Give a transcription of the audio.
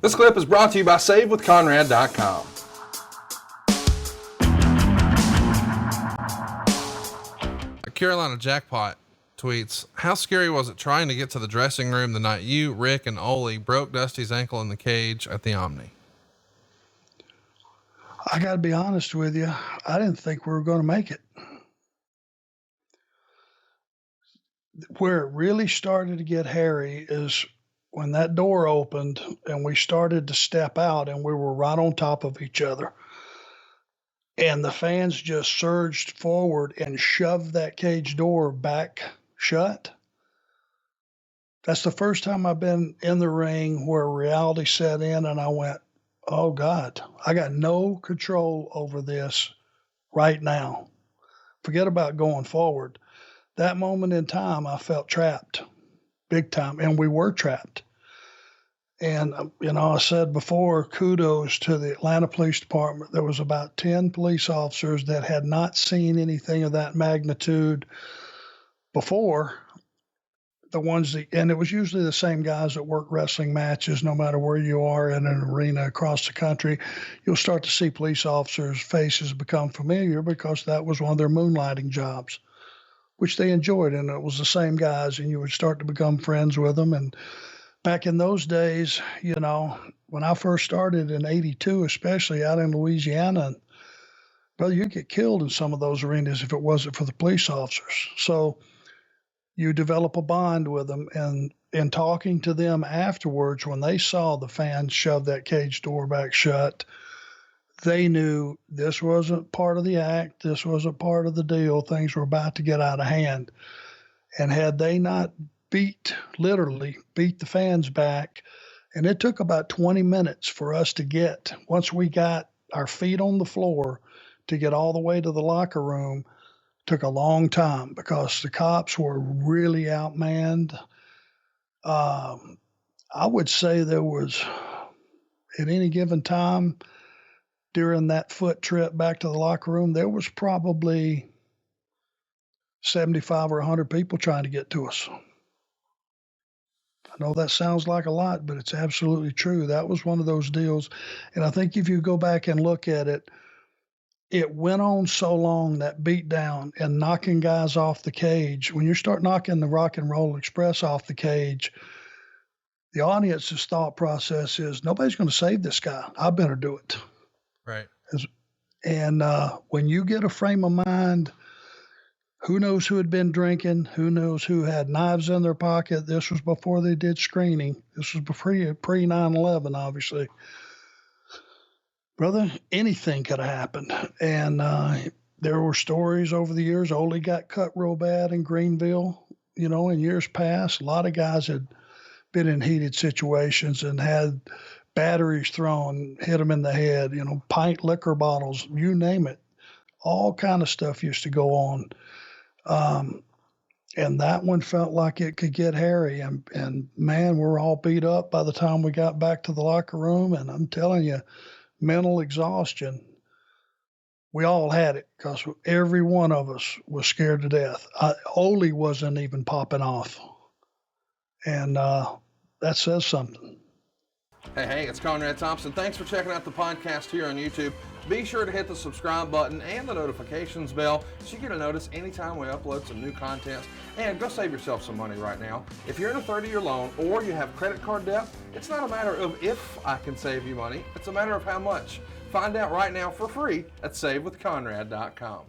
This clip is brought to you by SaveWithConrad.com. Carolina Jackpot tweets, how scary was it trying to get to the dressing room the night you, Rick, and Ole broke Dusty's ankle in the cage at the Omni? I got to be honest with you. I didn't think we were going to make it. Where it really started to get hairy is when that door opened and we started to step out and we were right on top of each other. And the fans just surged forward and shoved that cage door back shut. That's the first time I've been in the ring where reality set in and I went, oh God, I got no control over this right now. Forget about going forward. That moment in time, I felt trapped big time, and we were trapped. And, I said before, kudos to the Atlanta Police Department. There was about 10 police officers that had not seen anything of that magnitude before. And it was usually the same guys that work wrestling matches, no matter where you are in an arena across the country. You'll start to see police officers' faces become familiar because that was one of their moonlighting jobs, which they enjoyed. And it was the same guys, and you would start to become friends with them. And back in those days, when I first started in 82, especially out in Louisiana, and brother, you get killed in some of those arenas if it wasn't for the police officers. So you develop a bond with them, and in talking to them afterwards, when they saw the fans shove that cage door back shut, they knew this wasn't part of the act. This wasn't part of the deal. Things were about to get out of hand. And had they not literally beat the fans back, and it took about 20 minutes for us to get, once we got our feet on the floor, to get all the way to the locker room. Took a long time because the cops were really outmanned. I would say there was, at any given time during that foot trip back to the locker room, there was probably 75 or 100 people trying to get to us. I know that sounds like a lot, but it's absolutely true. That was one of those deals. And I think if you go back and look at it, it went on so long, that beat down and knocking guys off the cage. When you start knocking the Rock and Roll Express off the cage, the audience's thought process is, nobody's going to save this guy. I better do it. Right. And when you get a frame of mind, who knows who had been drinking? Who knows who had knives in their pocket? This was before they did screening. This was pre 9/11, obviously. Brother, anything could have happened. And there were stories over the years. Ole got cut real bad in Greenville, in years past. A lot of guys had been in heated situations and had batteries thrown, hit them in the head, pint liquor bottles, you name it. All kind of stuff used to go on. And that one felt like it could get hairy. And man, we're all beat up by the time we got back to the locker room. And I'm telling you, mental exhaustion, we all had it because every one of us was scared to death. Ole wasn't even popping off. And that says something. Hey, it's Conrad Thompson. Thanks for checking out the podcast here on YouTube. Be sure to hit the subscribe button and the notifications bell so you get a notice anytime we upload some new content. And go save yourself some money right now. If you're in a 30-year loan or you have credit card debt, it's not a matter of if I can save you money. It's a matter of how much. Find out right now for free at SaveWithConrad.com.